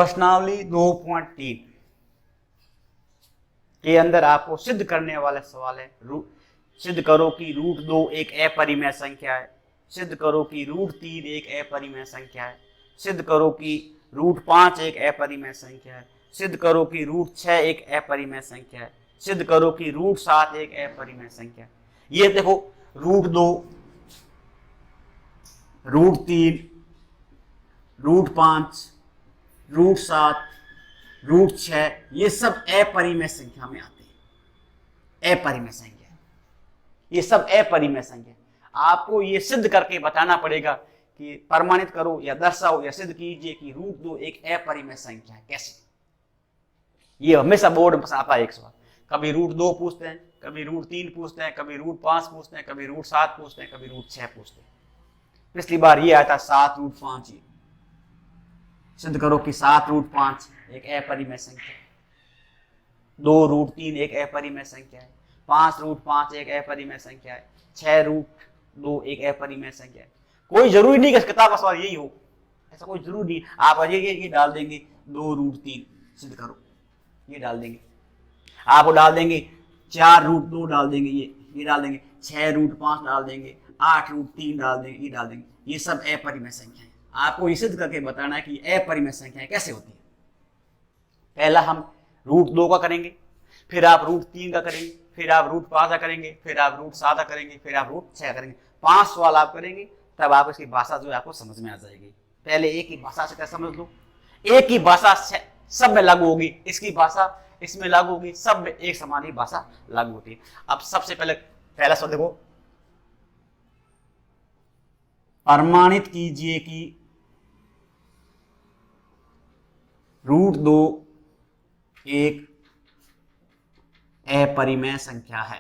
प्रश्नावली 2.3 के अंदर आपको सिद्ध करने वाला सवाल है, सिद्ध करो कि रूट 2 एक अपरिमेय संख्या है, सिद्ध करो कि रूट 3 एक अपरिमेय संख्या है, सिद्ध करो कि रूट 5 एक अपरिमेय संख्या है, सिद्ध करो कि रूट 6 एक अपरिमेय संख्या है, सिद्ध करो कि रूट 7 एक अपरिमेय संख्या है। ये देखो root 2, root 3, root 5, root 7, root 6 ये सब अपरिमेय संख्या में आते हैं। अपरिमेय संख्या, ये सब अपरिमेय संख्या। आपको ये सिद्ध करके बताना पड़ेगा कि प्रमाणित करो या दर्शाओ या सिद्ध कीजिए कि रूट 2 एक अपरिमेय संख्या है। कैसे? ये हमेशा बोर्ड में आता है एक सवाल। कभी रूट 2 पूछते हैं, कभी रूट 3 पूछते हैं, कभी रूट 5 पूछते हैं, कभी रूट 7 पूछते हैं, कभी रूट 6 पूछते हैं। पिछली बार ये आया था 7 रूट 5। सिद्ध करो कि 7 रूट 5 एक अपरिमेय संख्या है, 2 रूट 3 एक अपरिमेय संख्या है, 5 रूट 5 एक अपरिमेय संख्या है, 6 रूट 2 एक अपरिमेय संख्या है। कोई जरूरी नहीं कि किताब का सवाल यही हो, ऐसा कोई जरूरी नहीं। आप ये डाल देंगे 2 रूट 3 सिद्ध करो, ये डाल देंगे। आपको डाल देंगे 4 रूट 2 डाल देंगे, ये डाल देंगे, 6 रूट 5 डाल देंगे, 8 रूट 3 डाल देंगे, ये डाल देंगे। ये सब अपरिमेय संख्या है। आपको ये सिद्ध करके बताना है कि अपरिमेय संख्याएं कैसे होती है। पहला हम रूट 2 का करेंगे, फिर आप रूट 3 का करेंगे, फिर आप रूट 5 का करेंगे, फिर आप रूट 7 का करेंगे, फिर आप रूट 6 करेंगे। 5 सवाल आप करेंगे, तब आप इसकी भाषा जो है आपको समझ में आ जाएगी। पहले एक ही भाषा से समझ लो, एक ही भाषा सब में लागू होगी, इसकी भाषा इसमें लागू होगी, सब में एक समान ही भाषा लागू होती है। अब सबसे पहले पहला सवाल देखो, प्रमाणित कीजिए कि रूट 2 एक अपरिमेय संख्या है।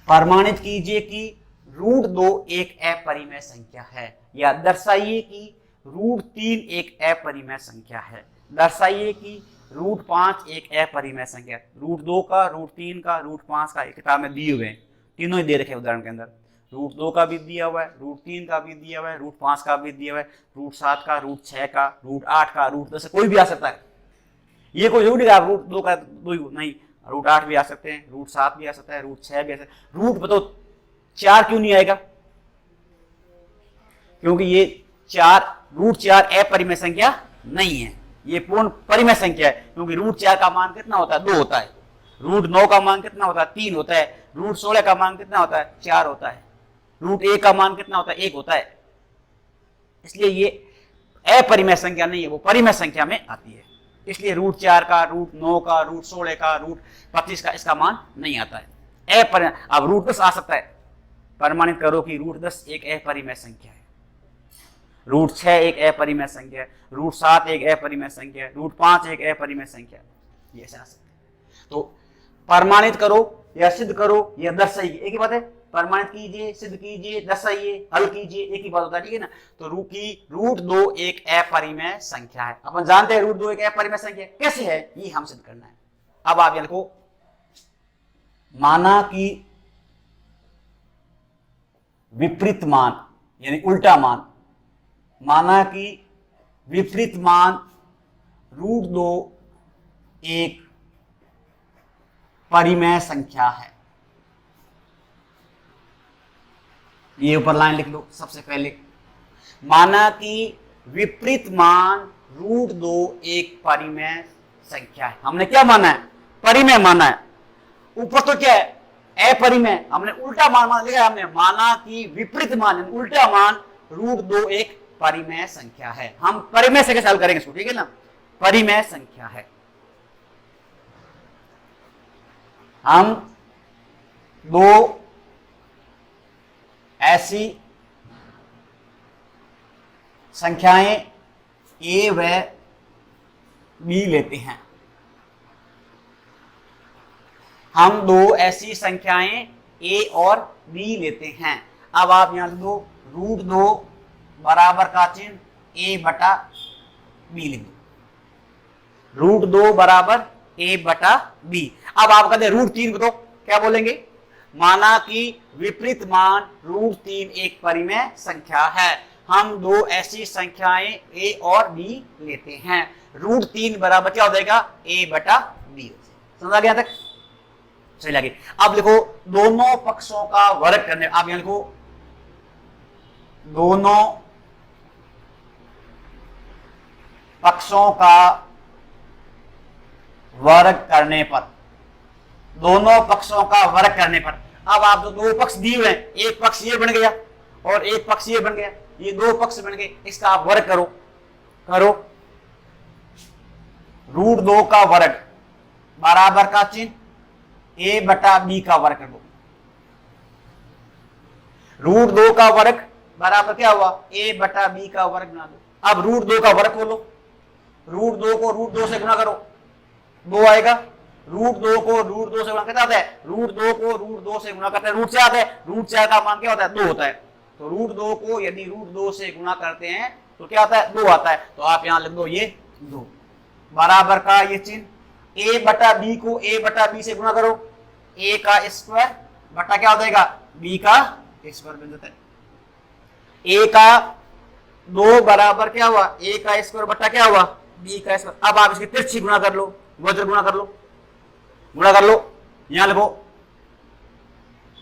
प्रमाणित कीजिए कि रूट 2 एक अपरिमेय संख्या है, या दर्शाइए कि रूट 3 एक अपरिमेय संख्या है, दर्शाइए कि रूट 5 एक अपरिमेय संख्या है। रूट 2 का, रूट 3 का, रूट 5 का किताब में दिए हुए हैं, तीनों ही दे रखे उदाहरण के अंदर। रूट 2 का भी दिया हुआ है, रूट 3 का भी दिया हुआ है, रूट 5 का भी दिया हुआ है, रूट 7 का, रूट 6 का, रूट 8 का, रूट 10 कोई भी आ सकता है। ये कोई जरूरी है रूट 2 का नहीं, रूट 8 भी आ सकते हैं, रूट 7 भी आ सकता है, रूट 6 भी आ सकता है। रूट बताओ 4 क्यों नहीं आएगा? क्योंकि ये 4 रूट 4 अपरिमेय संख्या नहीं है, ये पूर्ण परिमेय संख्या है। क्योंकि रूट 4 का मान कितना होता है? 2 होता है। रूट 9 का मान कितना होता है? 3 होता है। रूट 16 का मान कितना होता है? 4 होता है। रूट 1 का मान कितना होता है? 1 होता है। इसलिए ये अपरिमेय संख्या नहीं है, वो परिमेय संख्या में आती है। इसलिए रूट 4 का, रूट 9 का, रूट 16 का, रूट 25 का इसका मान नहीं आता है। अब रूट 10 आ सकता है। प्रमाणित करो कि रूट 10 एक अपरिमेय संख्या है, रूट 6 एक अपरिमेय संख्या है, रूट 7 एक अपरिमेय संख्या है, रूट 5 एक अपरिमेय संख्या है। ये ऐसे आ सकता है। तो प्रमाणित करो या सिद्ध करो या दर्शाइए, एक ही बात है। प्रमाणित कीजिए, सिद्ध कीजिए, दर्शाइए, हल कीजिए, एक ही बात होता है, ठीक है ना। तो रूट 2 एक अपरिमेय संख्या है। अपन जानते हैं रूट 2 एक अपरिमेय संख्या कैसे है, ये हम सिद्ध करना है। अब आप यहाँ देखो, माना कि विपरीत मान यानी उल्टा मान, माना कि विपरीत मान रूट 2 एक परिमेय संख्या है। ये ऊपर लाइन लिख लो सबसे पहले, माना कि विपरीत मान रूट 2 एक परिमेय संख्या है। हमने क्या माना है? परिमेय माना है। ऊपर तो क्या है? अपरिमेय। हमने उल्टा मान लिखा है, हमने माना कि विपरीत मान उल्टा मान रूट 2 एक परिमेय संख्या है। हम परिमेय से कैसे हल करेंगे इसको, ठीक है ना। परिमेय संख्या है। हम दो ऐसी संख्याएं ए व बी लेते हैं। हम दो ऐसी संख्याएं ए और बी लेते हैं। अब आप यहां दो रूट 2 बराबर का चिन्ह ए बटा बी लिख दो। रूट 2 बराबर ए बटा बी। अब आप कहते हैं रूट 3 को तो क्या बोलेंगे? माना कि विपरीत मान √3 एक परिमेय संख्या है। हम दो ऐसी संख्याएं a और b लेते हैं। √3 बराबर क्या हो जाएगा, a बटा b। समझ आ गया तक? चलिए आगे। अब लिखो दोनों पक्षों का वर्ग करने, आप यहां लिखो दोनों पक्षों का वर्ग करने पर, दोनों पक्षों का वर्ग करने पर, अब आप दो पक्ष दिए हुए हैं, एक पक्ष ये बन गया और एक पक्ष ये बन गया, ये दो पक्ष बन गए, इसका आप वर्ग करो। √2 का वर्ग बराबर का चिन्ह a बटा b का वर्ग कर दो। √2 का वर्ग बराबर क्या हुआ, a बटा b का वर्ग बना दो। अब √2 का वर्ग खोलो, √2 को √2 से गुणा करो, 2 आएगा। √2 को √2 से गुणा करता है, √2 को √2 से गुणा करते हैं, √4 आता है, √4 का मान क्या होता है, 2 होता है। तो √2 को यदि √2 से गुणा करते हैं तो क्या आता है, 2 आता है। तो आप यहां लिख दो ये 2 बराबर का ये चिन्ह, a बटा b को a बटा b से गुणा करो, a का स्क्वायर बटा क्या हो जाएगा, b का स्क्वायर बन जाता है। a का 2 बराबर क्या हुआ, a का स्क्वायर बटा क्या हुआ, b का स्क्वायर। अब आप इसकी तिरछी गुणा कर लो, वज्र गुणा कर लो, गुणा कर लो। यहां लिखो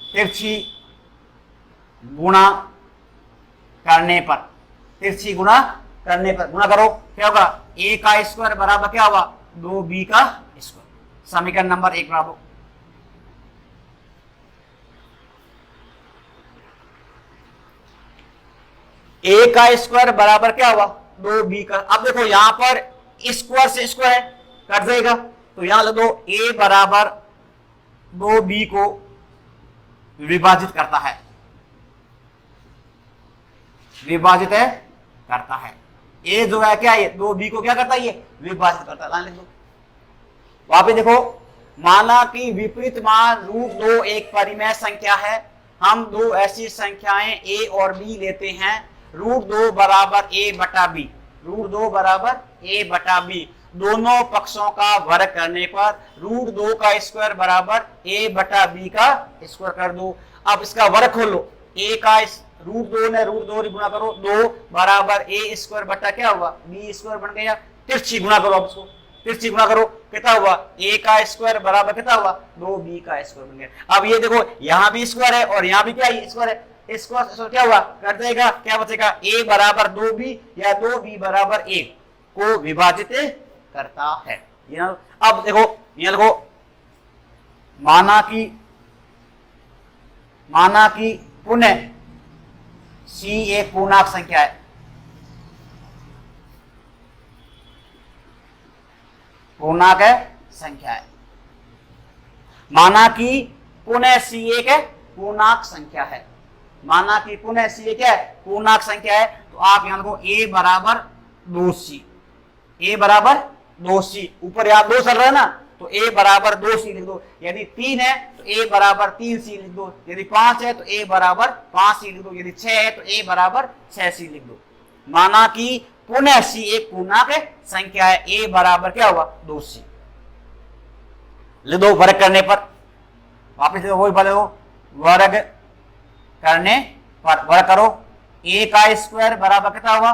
तिरछी गुणा करने पर, तिरछी गुणा करने पर गुणा करो, क्या होगा, a का स्क्वायर बराबर क्या हुआ, 2b का स्क्वायर। समीकरण नंबर 1 बना दो। a का स्क्वायर बराबर क्या हुआ, 2b का। अब देखो यहां पर स्क्वायर से स्क्वायर है, कट जाएगा, तो यहां लिख दो a बराबर 2b को विभाजित करता है, विभाजित है करता है। a जो है क्या, ये 2b को क्या करता है, ये विभाजित करता है। लिख दो। वहां पे देखो, माना कि विपरीत मान √2 एक परिमेय संख्या है। हम दो ऐसी संख्याएं a और b लेते हैं। √2 बराबर a बटा b, √2 बराबर a बटा b। दोनों पक्षों का वर्ग करने पर √2 का स्क्वायर बराबर a बटा b का स्क्वायर कर दो। अब इसका वर्ग खोलो, a का √2 ने √2 गुणा करो, 2 बराबर a स्क्वायर बटा क्या हुआ, b स्क्वायर बन गया। तिरछी गुणा करो, अब इसको तिरछी गुणा करो, कितना हुआ, a का स्क्वायर बराबर कितना हुआ, 2b का स्क्वायर बन गया। अब ये देखो यहां भी स्क्वायर है और यहां भी क्या है, स्क्वायर है। इसको क्या हुआ, कर देगा, क्या बचेगा, a बराबर 2b या 2b बराबर 1 को विभाजित करता है। अब देखो यहां देखो, माना कि पुनः c एक पूर्णांक संख्या है, पूर्णांक है संख्या है। माना कि पुनः c एक है पूर्णांक संख्या है, माना कि पुनः c एक है पूर्णांक संख्या है। तो आप यहां देखो a बराबर 2c, a बराबर 2c, ऊपर यहां 2 चल रहा है ना, तो a बराबर 2c लिख दो। यदि 3 है तो a बराबर 3c लिख दो, यदि 5 है तो a बराबर 5c लिख दो, यदि 6 है तो a बराबर 6c लिख दो। माना कि पुनः c एक पूर्णांक संख्या है, a बराबर क्या हुआ, 2c लिख दो। वर्ग करने पर वापस वही बोले हो, वर्ग करने पर वर्ग करो, a का स्क्वायर बराबर कितना हुआ,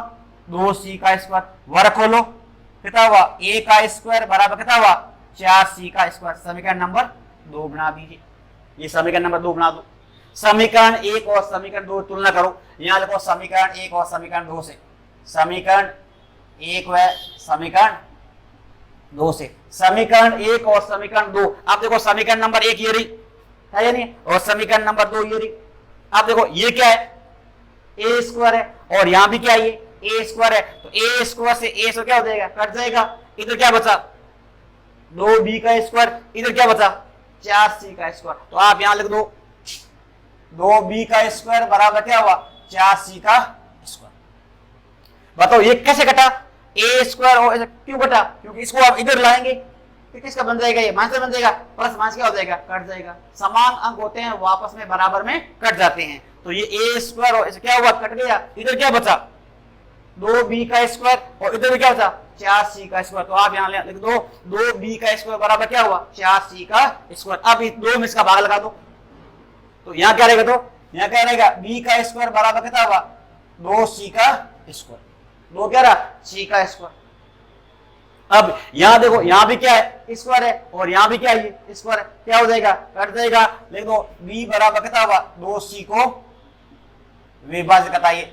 2c का स्क्वायर। वर्ग खोलो, कितना हुआ, a का स्क्वायर बराबर कितना हुआ, 4c का स्क्वायर। समीकरण नंबर 2 बना दीजिए, ये समीकरण नंबर 2 बना दो। समीकरण 1 और समीकरण 2 तुलना करो। यहां लिखो समीकरण 1 और समीकरण 2 से, समीकरण 1 व समीकरण 2 से, समीकरण 1 और समीकरण 2। अब देखो समीकरण नंबर 1 ये रही है या नहीं, और समीकरण नंबर 2 ये रही। अब देखो ये क्या है, a स्क्वायर है और यहां भी क्या है, ये a स्क्वायर है। तो a स्क्वायर से a से क्या हो जाएगा, कट जाएगा। इधर क्या बचा, 2b का स्क्वायर, इधर क्या बचा, 4c का स्क्वायर। तो आप यहां लिख दो 2b का स्क्वायर बराबर क्या हुआ, 4c का स्क्वायर। बताओ ये कैसे कटा, a स्क्वायर और क्यों कटा, क्योंकि इसको आप इधर लाएंगे तो किसका बन जाएगा, ये माइनस बन जाएगा, प्लस माइनस क्या हो जाएगा, कट जाएगा। समान अंक होते हैं वो आपस में बराबर में कट जाते हैं। तो ये a स्क्वायर और क्या हुआ, कट गया। इधर क्या बचा, 2b का स्क्वायर और इधर क्या बचा, 4c का स्क्वायर। तो आप यहां लिख दो 2b का स्क्वायर बराबर क्या हुआ, 4c का स्क्वायर। अब 2 में इसका भाग लगा दो, तो यहां क्या रहेगा, तो यहां क्या रहेगा, b का स्क्वायर बराबर कितना होगा, 2c का स्क्वायर, 2 क्या रहा, c का स्क्वायर। अब यहां देखो, यहां भी क्या है, स्क्वायर है, और यहां भी क्या है, ये स्क्वायर है, क्या हो जाएगा, कट जाएगा। लिख दो b बराबर कितना होगा, 2c को विभाजित करता है,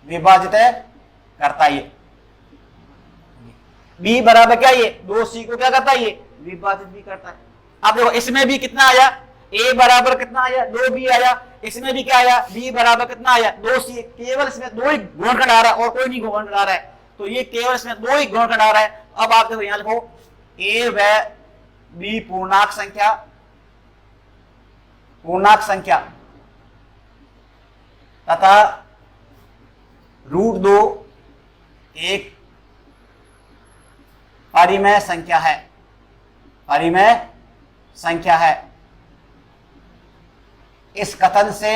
विभाजित करता है। b बराबर क्या, ये 2c को क्या करता है, ये विभाजित भी करता है। अब देखो इसमें भी कितना आया, a बराबर कितना आया, 2b आया, इसमें भी क्या आया, b बराबर कितना आया, 2c। केवल इसमें 2 ही गुणनखंड आ रहा है और कोई नहीं गुणनखंड आ रहा है, तो ये केवल इसमें 2 ही गुणनखंड आ रहा है। अब आप देखो यहां लिखो a व b पूर्णांक संख्या, पूर्णांक संख्या तथा √2 एक परिमेय संख्या है, परिमेय संख्या है। इस कथन से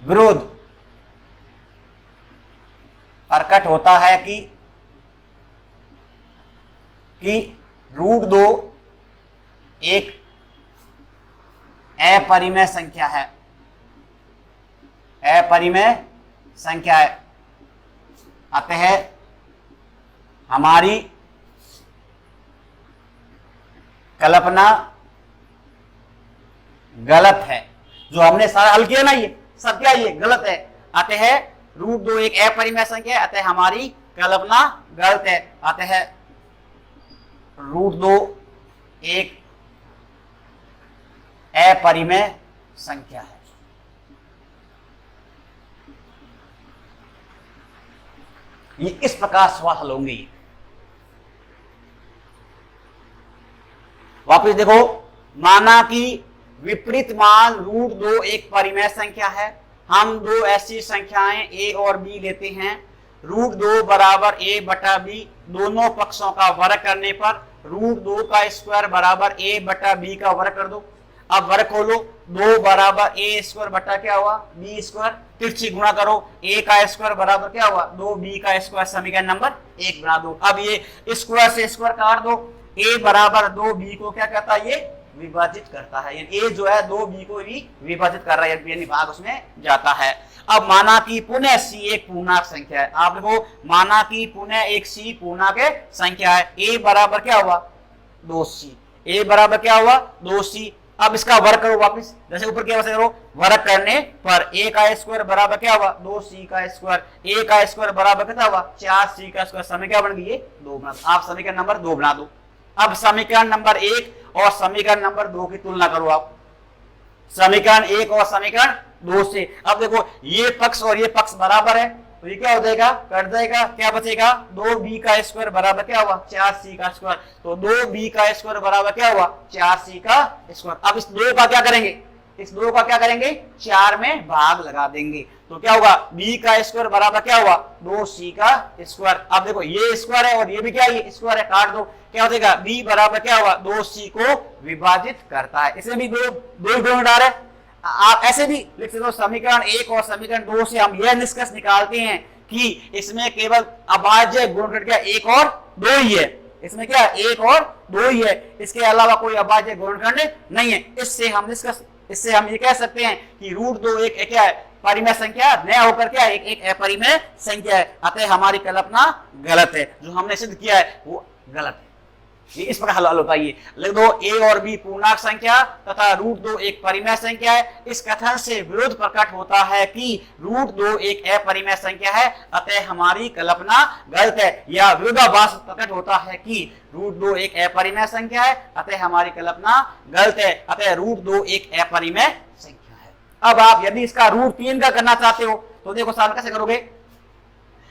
विरोध प्रकट होता है कि √2 एक अपरिमेय संख्या है, अपरिमेय संख्या है। अतः हमारी कल्पना गलत है। जो हमने सारा हल किया ना, ये सब क्या, ये गलत है। अतः √2 एक अपरिमेय संख्या है, अतः हमारी कल्पना गलत है। अतः √2 एक अपरिमेय संख्या है। ये इस प्रकार सवाल हल होंगे। वापस देखो, माना कि विपरीत मान √2 एक परिमेय संख्या है। हम दो ऐसी संख्याएं a और b लेते हैं। √2 बराबर a बटा b, दोनों पक्षों का वर्ग करने पर √2 का स्क्वायर बराबर a बटा b का वर्ग कर दो। अब वर्ग खोलो, 2 बराबर a स्क्वायर बटा क्या हुआ, b स्क्वायर, तिरछी गुणा करो, a का स्क्वायर बराबर क्या हुआ, 2b का स्क्वायर, समीकरण नंबर 1 बना दो। अब ये स्क्वायर से स्क्वायर काट दो, a बराबर 2b को क्या कहता है, ये विभाजित करता है। यानी a जो है 2b को भी विभाजित कर रहा है, यानी भाग उसमें जाता है। अब माना कि पुनः c एक पूर्णांक संख्या है। आप देखो, माना कि पुनः एक c पूर्णांक संख्या है। a बराबर क्या हुआ, 2c, a बराबर क्या हुआ, 2c। अब इसका वर्ग करो, वापस जैसे ऊपर क्या करो, वर्ग करने पर a का स्क्वायर बराबर क्या हुआ, 2c का स्क्वायर, a का स्क्वायर बराबर कितना हुआ, 4c का स्क्वायर। समीकरण क्या बन गई, ये 2 बना। आप समीकरण नंबर 2 बना दो। अब समीकरण नंबर 1 और समीकरण नंबर 2 की तुलना करो आप, समीकरण 1 और समीकरण 2 से। अब देखो, ये पक्ष और ये पक्ष बराबर है, तो ये क्या हो जाएगा, कट जाएगा, क्या बचेगा, 2b का स्क्वायर बराबर क्या हुआ, 4c का स्क्वायर। तो 2b का स्क्वायर बराबर क्या हुआ, 4c का स्क्वायर। अब इस 2 का क्या करेंगे, इस 2 का क्या करेंगे, 4 में भाग लगा देंगे, तो क्या होगा, b का स्क्वायर बराबर क्या हुआ, 2c का स्क्वायर। अब देखो, ये स्क्वायर है और ये भी क्या है, ये स्क्वायर है, काट दो, क्या हो जाएगा, b बराबर क्या हुआ, 2c को विभाजित करता है। इसमें भी दो गुण डाल है। आप ऐसे भी लिख सकते हो, समीकरण 1 और समीकरण 2 से हम यह निष्कर्ष निकालते हैं कि इसमें केवल अभाज्य गुणनखंड क्या, 1 और 2 ही है। इसमें क्या, 1 और 2 ही है, इसके अलावा कोई अभाज्य गुणनखंड नहीं है। इससे हम ये कह सकते हैं कि √2 एक क्या है, परिमेय संख्या न होकर क्या है, एक अपरिमेय संख्या है। अतः हमारी कल्पना गलत है, जो हमने सिद्ध किया है वो गलत है। ये इस प्रकार हल होता है। लिख दो, a और b पूर्णांक संख्या तथा √2 एक परिमेय संख्या है। इस कथन से विरोध प्रकट होता है कि √2 एक अपरिमेय संख्या है, अतः हमारी कल्पना गलत है। या विरोधाभास प्रकट होता है कि √2 एक अपरिमेय संख्या है, अतः हमारी कल्पना गलत है। अतः √2 एक अपरिमेय संख्या है। अब आप यदि इसका √3 का करना चाहते हो तो देखो साल कैसे करोगे।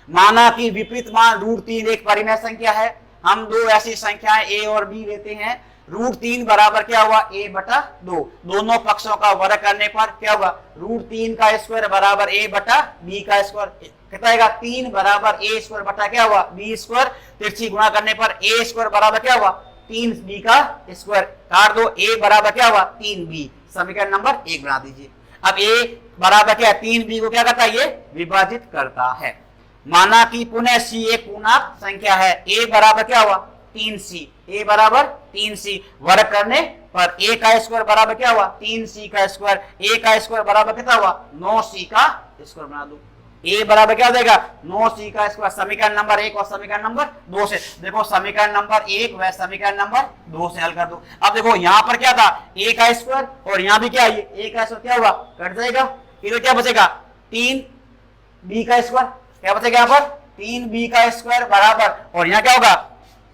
माना कि विपरीत मान √3 एक परिमेय संख्या है। हम दो ऐसी संख्याएं a और b लेते हैं। √3 बराबर क्या हुआ, a बटा 2, दोनों पक्षों का वर्ग करने पर क्या हुआ, √3 का स्क्वायर बराबर a बटा b का स्क्वायर। कितना आएगा, 3 बराबर a स्क्वायर बटा क्या हुआ, b स्क्वायर। तिरछी गुणा करने पर a स्क्वायर बराबर क्या हुआ, 3b का स्क्वायर। काट दो, a बराबर क्या हुआ, 3b। समीकरण नंबर 1 बना दीजिए। अब a बराबर क्या, 3b को क्या करता है, ये विभाजित करता है। माना कि पुनः c एक पूर्णांक संख्या है। a बराबर क्या हुआ, 3c, a बराबर 3c, वर्ग करने पर a का स्क्वायर बराबर क्या हुआ 3c का स्क्वायर, a का स्क्वायर बराबर कितना हुआ 9c का स्क्वायर बना दो। a बराबर क्या हो जाएगा 9c का स्क्वायर, समीकरण नंबर 1 और समीकरण नंबर 2 से। देखो समीकरण नंबर 1 व समीकरण नंबर 2 से हल कर दो। अब देखो यहाँ पर क्या था a का स्क्वायर और यहाँ भी क्या है a का स्क्वायर, क्या हुआ कट जाएगा, इधर क्या बचेगा 3b का स्क्वायर, क्या बचेगा यहाँ पर 3b का स्क्वायर बराबर, और यहाँ क्या होगा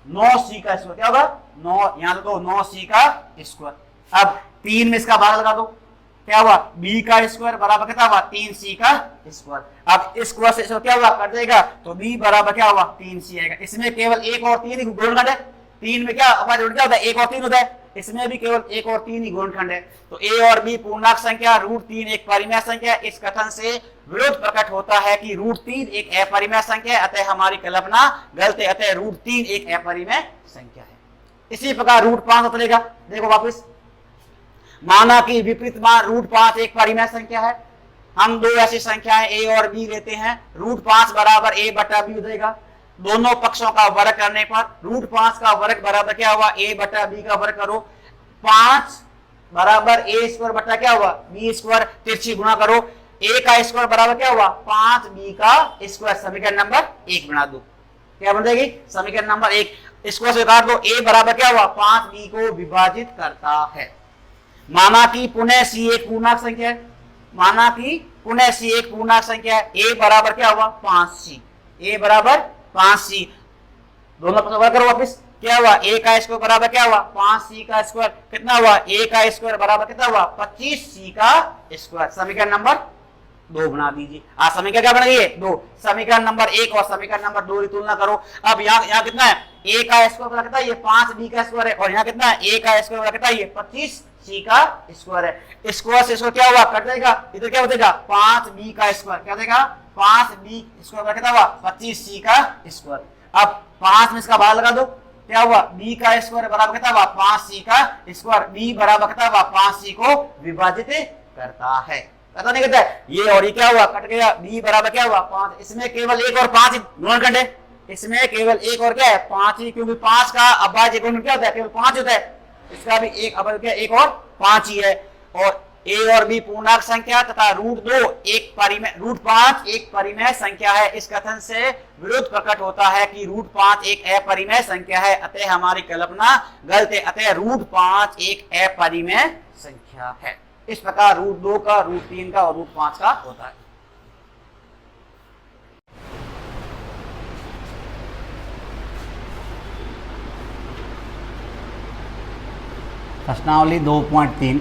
9c का स्क्वायर, क्या होगा 9, यहाँ तो 9c का स्क्वायर। अब 3 में इसका भाग लगा दो, क्या हुआ b का स्क्वायर बराबर कितना हुआ 3c का स्क्वायर। अब इस स्क्वायर से इसको क्या हुआ कट जाएगा, तो b बराबर क्या हुआ 3c आएगा। इसमें केवल 1 और 3 ही गुणनखंड है, 3 में क्या हमारे क्या होता है 1 और 3 होता है, इसमें भी केवल 1 और 3 ही गुणनखंड है। तो a और b पूर्णांक संख्या, √3 एक परिमेय संख्या। इस कथन से विरोध प्रकट होता है कि √3 एक अपरिमेय संख्या है, अतः हमारी कल्पना गलत है, अतः √3 एक अपरिमेय संख्या है। इसी प्रकार √5 चलेगा। देखो वापस, माना कि विपरीत मान √5 एक परिमेय संख्या है। हम दो ऐसी संख्याएं a और b लेते हैं, √5 बराबर a बटा b हो जाएगा। दोनों पक्षों का वर्ग करने पर √5 का वर्ग बराबर क्या हुआ a बटा b का वर्ग करो, 5 बराबर a स्क्वायर बटा क्या हुआ b स्क्वायर, तिरछी गुणा करो, a का स्क्वायर बराबर क्या हुआ 5b का स्क्वायर, समीकरण नंबर 1 बना दो। क्या बन जाएगी समीकरण नंबर 1, स्क्वायर से काट दो, a बराबर क्या हुआ 5b को विभाजित करता है। माना कि पुनः c एक पूर्णांक संख्या है, माना कि पुनः c एक पूर्णांक संख्या है, a बराबर क्या हुआ 5c, a बराबर 5c, दोनों पक्षों वर्ग करो वापस, क्या हुआ a का स्क्वायर बराबर क्या हुआ 5c का स्क्वायर, कितना हुआ a का स्क्वायर बराबर कितना हुआ 25c का स्क्वायर, समीकरण नंबर 2 बना दीजिए। आज समीकरण क्या बन गई है 2, समीकरण नंबर 1 और समीकरण नंबर 2 की तुलना करो। अब यहाँ कितना है a का स्क्वायर बराबर कितना है, ये 5b का स्क्वायर है, और यहाँ कितना है a का स्क्वायर बराबर कितना है, ये 25c का स्क्वायर है। स्क्वायर से इसको क्या हुआ कट जाएगा, इधर क्या बचेगा 5b का स्क्वायर, क्या देगा 5b स्क्वायर बराबर कितना हुआ 25c का स्क्वायर। अब 5 में इसका भाग लगा दो, क्या हुआ b का स्क्वायर बराबर कितना हुआ 5c का स्क्वायर, b बराबर कितना हुआ 5c को विभाजित करता है, पता नहीं कहता है ये, और ये क्या हुआ कट गया, b बराबर क्या हुआ 5, इसमें केवल 1 और 5 ही गुणनखंड है, इसमें केवल 1 और क्या है 5 ही, क्योंकि 5 का अभाज्य गुणनखंड क्या होता है केवल 5 होता है, इसका भी एक अभाज्य क्या 1 और 5 ही है। और a और b पूर्णांक संख्या तथा √2 एक परिमेय, √5 एक परिमेय संख्या है। इस कथन से विरोध प्रकट होता है कि √5 एक अपरिमेय संख्या है, अतः हमारी कल्पना गलत है, अतः √5 एक अपरिमेय संख्या है। इस प्रकार √2 का, √3 का और √5 का होता है। प्रश्नावली 2.3,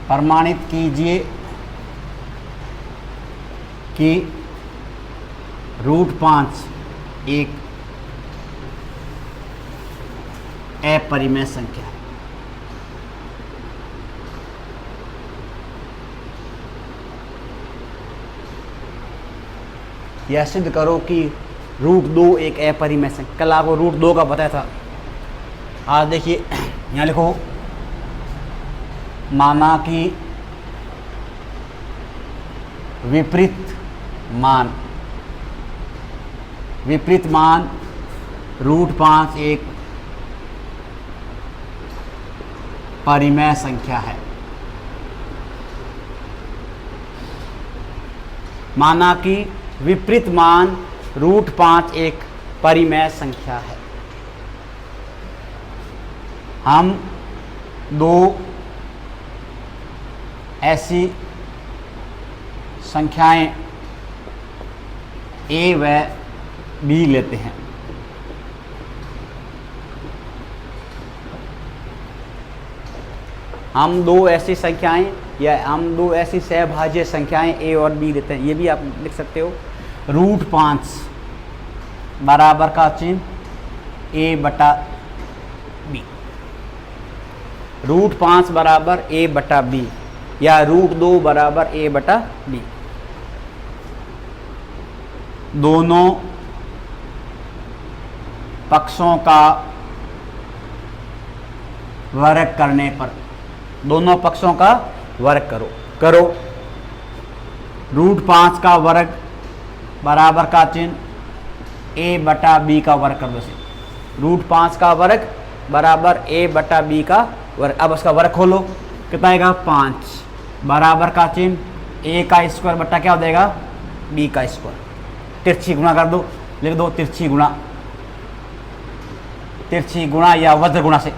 प्रमाणित कीजिए कि √5 एक अपरिमेय संख्या है। यह सिद्ध करो कि √2 एक अपरिमेय संख्या। कल आपको √2 का बताया था, आज देखिए यहाँ लिखो, माना कि विपरीत मान √5 एक परिमेय संख्या है। माना कि विपरीत मान √5 एक परिमेय संख्या है। हम दो ऐसी संख्याएं a व b लेते हैं। हम दो ऐसी संख्याएं या हम दो ऐसी सहभाज्य संख्याएं a और b लेते हैं। ये भी आप लिख सकते हो, √5 बराबर का चिन्ह a बटा b, √5 बराबर a बटा b या √2 बराबर a बटा b। दोनों पक्षों का वर्ग करने पर, दोनों पक्षों का वर्ग करो √5 का वर्ग बराबर का चिन्ह a बटा b का वर्ग कर दो इसे। रूट 5 का वर्ग बराबर a बटा b का वर्ग। अब उसका वर्ग खोलो, कितना आएगा 5 बराबर का चिन्ह a का स्क्वायर बटा क्या हो जाएगा b का स्क्वायर। तिरछी गुणा कर दो, लिख दो तिरछी गुणा या वज्र गुणा से।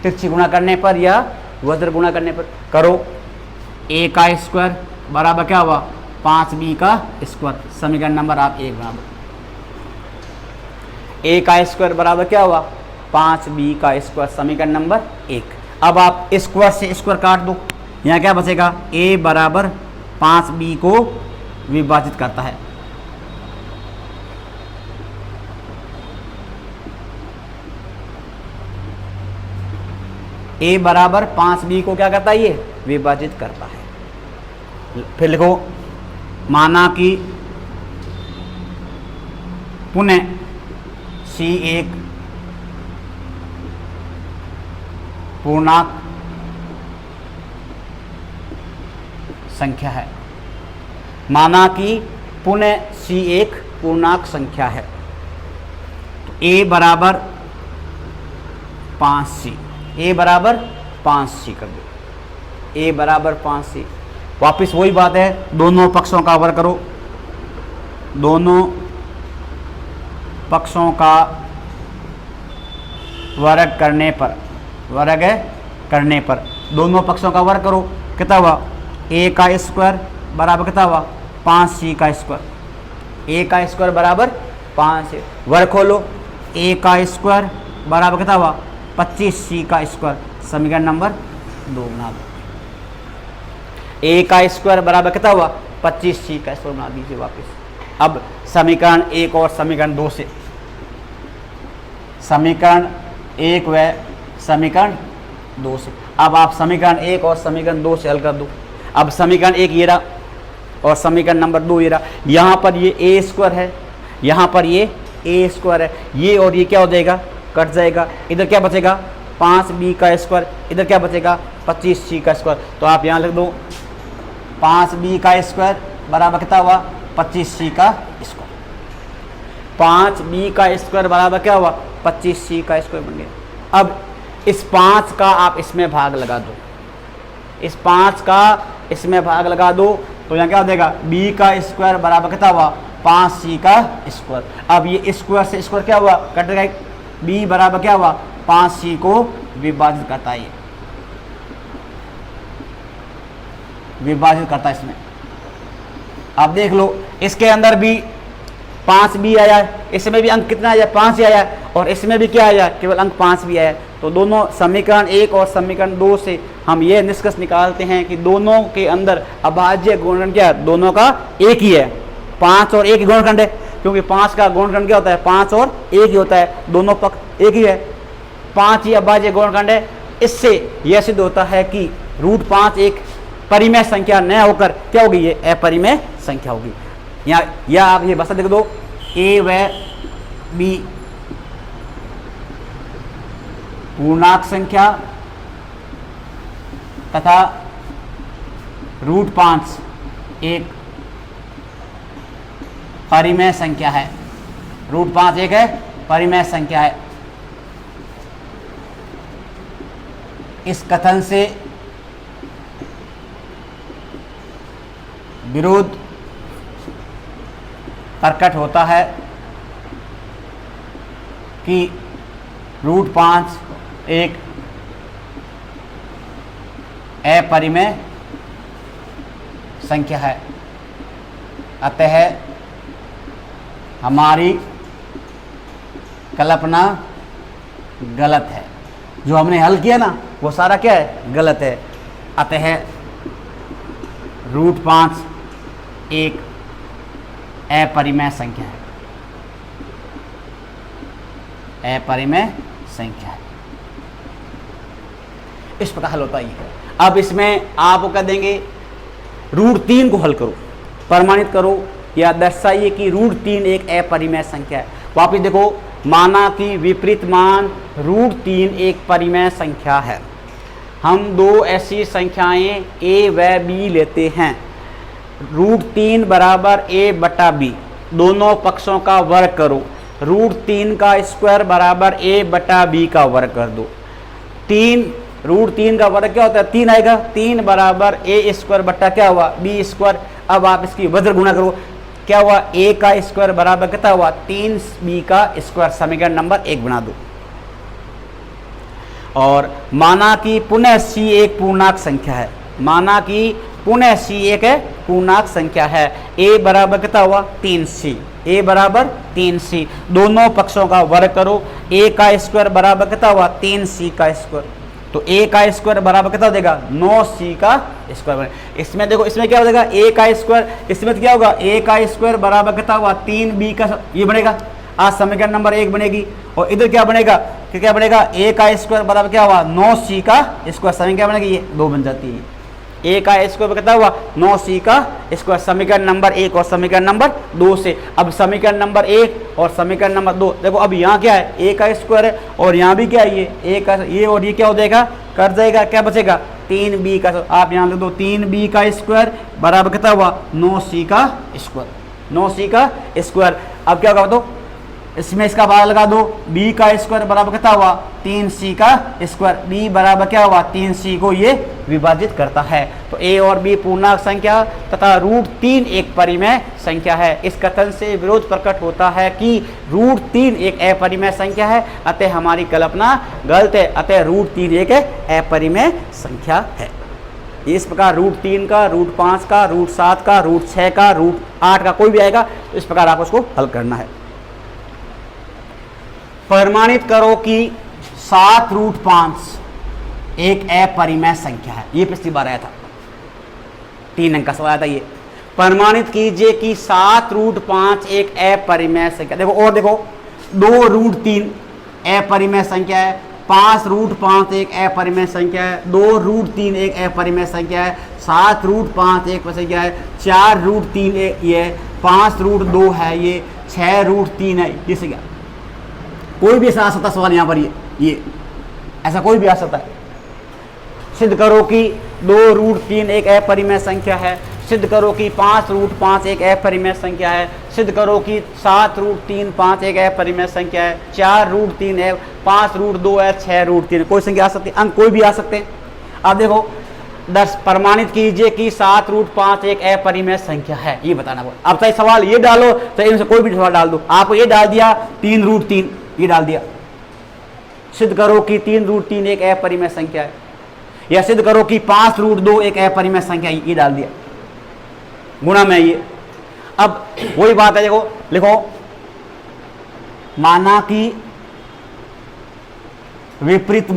तिरछी गुणा करने पर या वज्र गुणा करने पर करो। a का स्क्वायर बराबर क्या हुआ 5b का स्क्वायर। समीकरण नंबर आप 1 बना दो। a का स्क्वायर बराबर क्या हुआ 5b का स्क्वायर, समीकरण नंबर 1। अब आप स्क्वायर से स्क्वायर काट दो, यहाँ क्या बचेगा a बराबर 5b को विभाजित करता है। a बराबर 5b को क्या करता है ये विभाजित करता है। फिर लिखो माना कि पुनः c एक पूर्णांक संख्या है। माना कि पुनः c एक पूर्णांक संख्या है तो a बराबर 5c, a बराबर 5c कर दो। a बराबर 5c, वापिस वही बात है, दोनों पक्षों का वर्ग करो। दोनों पक्षों का वर्ग करने पर दोनों पक्षों का वर्ग करो, कितना हुआ a का स्क्वायर बराबर कितना हुआ 5c का स्क्वायर। a का स्क्वायर बराबर 5 वर्ग खोलो, a का स्क्वायर बराबर कितना हुआ 25c का स्क्वायर। समीकरण नंबर 2 बना दो। a का स्क्वायर बराबर कितना हुआ 25c का स्क्वायर बना दीजिए वापस। अब समीकरण 1 और समीकरण 2 से, समीकरण 1 व समीकरण 2 से, अब आप समीकरण 1 और समीकरण 2 से हल कर दो। अब समीकरण 1 ये रहा और समीकरण नंबर 2 ये रहा। यहाँ पर ये a स्क्वायर है, यहाँ पर ये a स्क्वायर है, ये और ये क्या हो जाएगा कट जाएगा। इधर क्या बचेगा 5b का स्क्वायर, इधर क्या बचेगा 25c का स्क्वायर। तो आप यहाँ लिख दो 5b का स्क्वायर बराबर कितना हुआ 25c का स्क्वायर। 5b का स्क्वायर बराबर क्या हुआ 25c का स्क्वायर बन गया। अब इस 5 का आप इसमें भाग लगा दो, इस 5 का इसमें भाग लगा दो तो यहाँ क्या हो जाएगा b का स्क्वायर बराबर कितना हुआ 5c का स्क्वायर। अब ये स्क्वायर से स्क्वायर क्या हुआ कट गया, b बराबर क्या हुआ 5c को विभाजित करता है, विभाजित करता है इसमें। अब देख लो इसके अंदर भी 5b आया है, इसमें भी अंक कितना आया 5 आया है और इसमें भी क्या आया केवल अंक 5 भी आया है। तो दोनों समीकरण 1 और समीकरण 2 से हम ये निष्कर्ष निकालते हैं कि दोनों के अंदर अभाज्य गुणनखंड क्या है दोनों का एक ही है। 5 और 1 गुणनखंड है, क्योंकि 5 का गुणनखंड क्या होता है 5 और 1 ही होता है, दोनों पक्ष एक ही है। 5 ही अभाज्य गुणनखंड है। इससे यह सिद्ध होता है कि √5 एक परिमेय संख्या न होकर क्या होगी ये अपरिमेय संख्या होगी। यहाँ या आप ये बस लिख दो a व b पूर्णांक संख्या तथा √5 एक परिमेय संख्या है। √5 एक है परिमेय संख्या है। इस कथन से विरोध प्रकट होता है कि √5 एक अपरिमेय संख्या है, अतः हमारी कल्पना गलत है। जो हमने हल किया ना वो सारा क्या है गलत है। अतः √5 एक अपरिमेय संख्या है, अपरिमेय संख्या है। इस प्रकार हल होता है। अब इसमें आप कह देंगे √3 को हल करो, प्रमाणित करो या दर्शाइए कि √3 एक अपरिमेय संख्या है। वापिस देखो माना कि विपरीत मान √3 एक परिमेय संख्या है। हम दो ऐसी संख्याएं a व b लेते हैं। √3 बराबर a बटा b, दोनों पक्षों का वर्ग करो। √3 का स्क्वायर बराबर a बटा b का वर्ग कर दो। √3 का वर्ग क्या होता है? 3 आएगा। 3 बराबर a स्क्वायर बटा क्या हुआ? b square. अब आप इसकी वज्र गुणा करो, क्या हुआ? a का स्क्वायर बराबर कितना हुआ? 3b का स्क्वायर। समीकरण नंबर 1 बना दो। और माना कि पुनः c एक पूर्णांक संख्या है, माना कि पुनः c एक पूर्णांक संख्या है। a बराबर कितना हुआ? 3c, a बराबर 3c, दोनों पक्षों का वर्ग करो। a का स्क्वायर बराबर कितना हुआ? 3c का स्क्वायर। तो a का स्क्वायर बराबर कितना हो जाएगा? 9c का स्क्वायर। इसमें देखो, इसमें क्या हो जाएगा? a का स्क्वायर, इसमें क्या होगा? a का स्क्वायर बराबर कितना हुआ? 3b का, ये बनेगा। आज समीकरण नंबर 1 बनेगी। और इधर क्या बनेगा? क्या बनेगा? a का स्क्वायर बराबर क्या हुआ? 9c का स्क्वायर। समीकरण क्या बनेगी? ये 2 बन जाती है। a का स्क्वायर कितना हुआ? 9c का स्क्वायर। समीकरण नंबर 1 और समीकरण नंबर 2 से। अब समीकरण नंबर 1 और समीकरण नंबर 2 देखो, अब यहाँ क्या है? a का स्क्वायर है और यहाँ भी क्या है? ये a का, ये और ये क्या हो जाएगा? कट जाएगा। क्या बचेगा? 3b का। आप यहाँ लिख दो 3b का स्क्वायर बराबर कितना हुआ? 9c का स्क्वायर, 9c का स्क्वायर। अब क्या होगा? तो इसमें इसका पता लगा दो। b का स्क्वायर बराबर कितना हुआ? 3c का स्क्वायर। b बराबर क्या हुआ? 3c को ये विभाजित करता है। तो a और b पूर्णांक संख्या तथा √3 एक परिमेय संख्या है। इस कथन से विरोध प्रकट होता है कि √3 एक अपरिमेय संख्या है, अतः हमारी कल्पना गलत है। अतः √3 एक अपरिमेय संख्या है। इस प्रकार √3 का, √5 का, √7 का, √6 का, √8 का कोई भी आएगा, तो इस प्रकार आप उसको हल करना है। प्रमाणित करो कि 7√5 एक अपरिमेय संख्या है। ये पिछली बार आया था, 3 अंक का सवाल आया था। ये प्रमाणित कीजिए कि 7√5 एक अपरिमेय संख्या। देखो और देखो, 2√3 अपरिमेय संख्या है, 5√5 एक अपरिमेय संख्या है, 2√3 एक अपरिमेय संख्या है, 7√5 एक संख्या है, 4√3 ये, 5√2 है, ये 6√3 है। ये संख्या कोई भी ऐसा आ सकता सवाल यहाँ पर, ये ऐसा कोई भी आ सकता है। सिद्ध करो कि 2√3 एक अपरिमेय संख्या है। सिद्ध करो कि 5√5 एक अपरिमेय संख्या है। सिद्ध करो कि 7√3 एक अपरिमेय संख्या है, 4√3 है, 5√2 है, 6√3। कोई संख्या आ सकती है, अंक कोई भी आ सकते हैं। अब देखो, प्रमाणित कीजिए कि 7√5 एक अपरिमेय संख्या है, ये बताना बोल। अब चाहे सवाल ये डालो, चाहे इनसे कोई भी सवाल डाल दो। आपको ये डाल दिया 3√3, ये डाल दिया। सिद्ध करो कि 3√3 एक अपरिमेय संख्या है, या सिद्ध करो कि 5√2 एक अपरिमेय संख्या है, ये डाल दिया गुणा में ये। अब वही बात है, देखो लिखो, माना कि विपरीत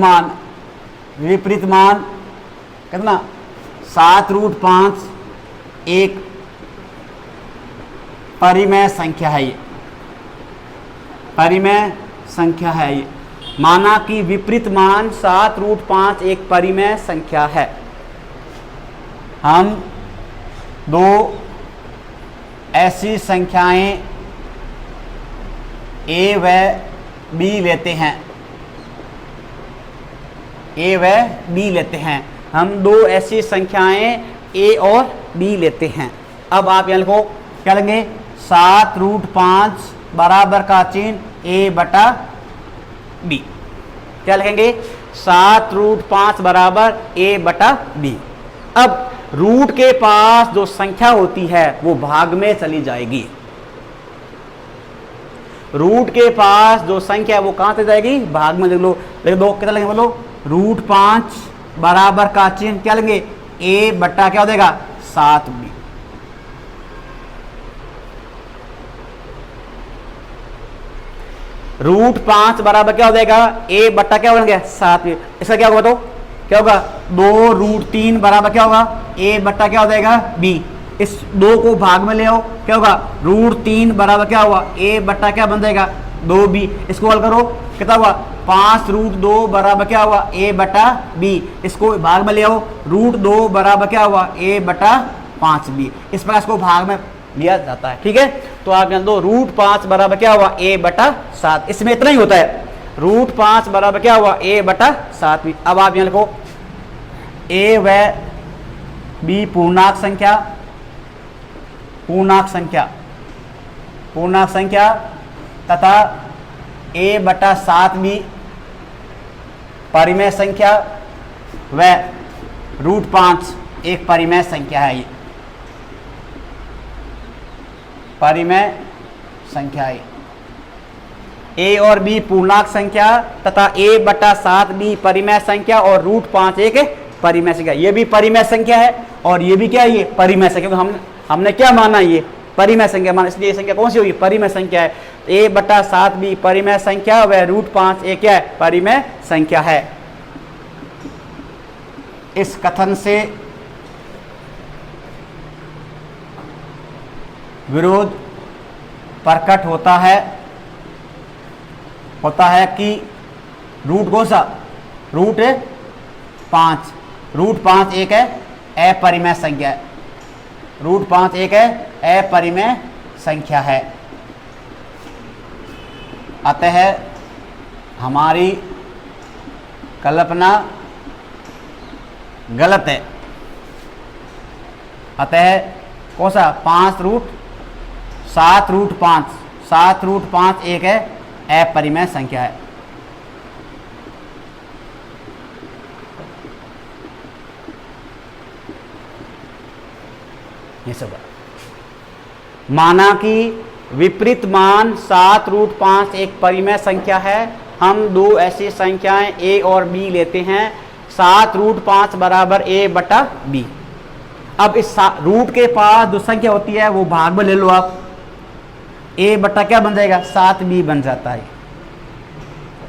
मान कितना? 7√5 एक परिमेय संख्या है, ये परिमेय संख्या है। ये माना कि विपरीत मान 7√5 एक परिमेय संख्या है। हम दो ऐसी संख्याएं a व b लेते हैं, a व b लेते हैं। हम दो ऐसी संख्याएं a और b लेते हैं। अब आप यहाँ लिखो, क्या लेंगे? 7√5 बराबर का चिन्ह a बटा b। क्या लिखेंगे? 7√5 बराबर a बटा b। अब रूट के पास जो संख्या होती है वो भाग में चली जाएगी। रूट के पास जो संख्या है वो कहां से जाएगी? भाग में। लिख दो कितना लेंगे बोलो? √5 बराबर का चिन्ह क्या लेंगे? a बटा क्या हो जाएगा? 7b। √5 बराबर क्या हो जाएगा? a बटा क्या हो गया? 7b। इसका क्या होगा? तो क्या होगा? 2√3 बराबर क्या होगा? a बटा क्या हो जाएगा? b। इस 2 को भाग में ले आओ, क्या होगा? √3 बराबर क्या हुआ? a बटा क्या बन जाएगा? 2b। इसको हल करो, कितना हुआ? 5√2 बराबर क्या हुआ? a बटा b। इसको भाग में ले आओ, √2 बराबर क्या हुआ? a बटा 5b। इस प्रकार इसको भाग में लिया जाता है। ठीक है, तो आप जान दो √5 बराबर क्या हुआ? a बटा 7। इसमें इतना ही होता है। √5 बराबर क्या हुआ? a बटा 7b। अब आप यहाँ लिखो, a व b पूर्णांक संख्या पूर्णांक संख्या तथा a/7 भी परिमेय संख्या व √5 एक परिमेय संख्या है। ये परिमेय संख्या है। a और b पूर्णांक संख्या तथा a/7 भी परिमेय संख्या और √5 एक परिमेय संख्या। ये भी परिमेय संख्या है और ये भी क्या है, ये परिमेय संख्या। हमने क्या माना, ये परिमेय संख्या माना, इसलिए ये संख्या कौन सी होगी, परिमेय संख्या है। a/7 भी परिमेय संख्या व √5 एक क्या है, परिमेय संख्या है। इस कथन से विरोध प्रकट होता है कि रूट कौन सा, √5 एक है अपरिमेय संख्या है। √5 एक है अपरिमेय संख्या है। अतः हमारी कल्पना गलत है। अतः कौन सा 7√5 एक है अपरिमेय संख्या है। ये सब माना कि विपरीत मान 7√5 एक परिमेय संख्या है। हम दो ऐसी संख्याएं a और b लेते हैं। 7√5 बराबर a/b। अब इस रूट के पास जो संख्या होती है वो भाग में ले लो आप। a/ क्या बन जाएगा, 7b बन जाता है।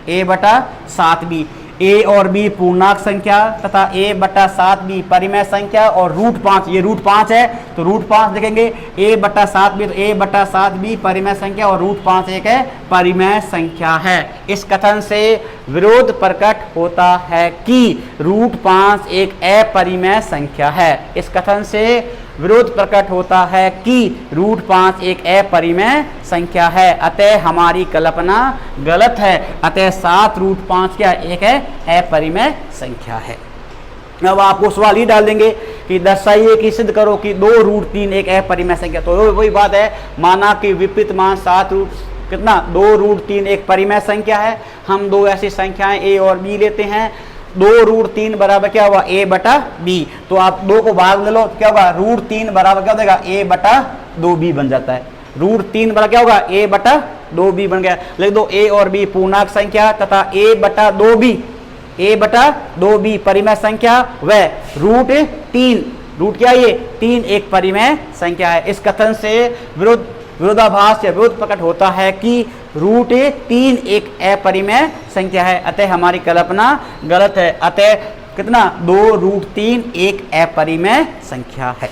a/7b। a और b पूर्णांक संख्या तथा a/7b परिमेय संख्या और √5, ये √5 है तो √5 देखेंगे। a/7b तो a/7b परिमेय संख्या और √5 एक है परिमेय संख्या है। इस कथन से विरोध प्रकट होता है कि √5 एक अपरिमेय संख्या है। इस कथन से विरोध प्रकट होता है कि √5 एक अपरिमेय संख्या है। अतः हमारी कल्पना गलत है। अतः 7√5 क्या एक है अपरिमेय संख्या है। अब आपको सवाल ही डाल देंगे कि दर्शाइए कि सिद्ध करो कि 2√3 एक अपरिमेय संख्या। तो वही बात है, माना कि विपरीत मान 2√3 एक परिमेय संख्या है। हम दो ऐसी संख्याएं a और b लेते हैं। 2√3 बराबर क्या हुआ, a/b। तो आप 2 को भाग ले लो तो क्या होगा, √3 बराबर क्या हो जाएगा, a/2b बन जाता है। √3 बराबर क्या होगा, a/2b बन गया। लिख दो a और b पूर्णांक संख्या तथा a/2b परिमेय संख्या व √3 क्या ये 3 एक परिमेय संख्या है। इस कथन से विरोधाभास या विरोध प्रकट होता है कि √3 एक अपरिमेय संख्या है। अतः हमारी कल्पना गलत है। अतः कितना, 2√3 एक अपरिमेय संख्या है।